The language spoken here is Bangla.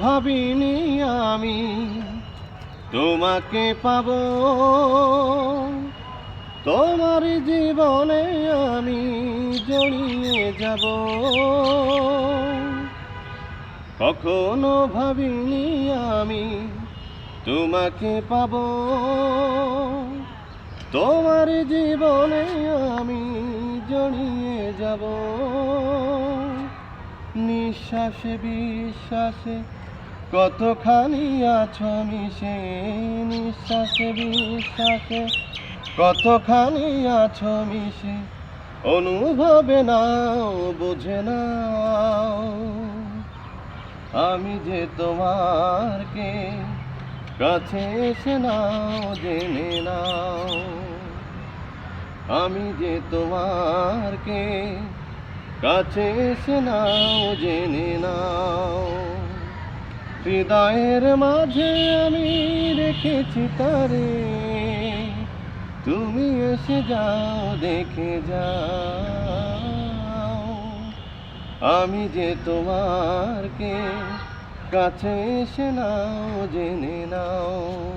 ভাবিনি আমি তোমাকে পাবো, তোমার জীবনে আমি জড়িয়ে যাব। কখনো ভাবিনি আমি তোমাকে পাবো, তোমার জীবনে আমি জড়িয়ে যাব। নিঃশ্বাসে বিশ্বাসে কতখানি আছো মিশে, নিঃশ্বাসে বিশ্বাসে কতখানি আছো মিশে, অনুভবে নাও বুঝে নাও। আমি যে তোমারকে কাছে এসে নাও জেনে নাও, আমি যে তোমারকে কাছে এসে নাও জেনে নাও। হৃদয়ের মাঝে আমি রেখেছি তারে, তুমি এসে যাও দেখে যাও। আমি যে তোমারকে কাছে এসে নাও জেনে নাও।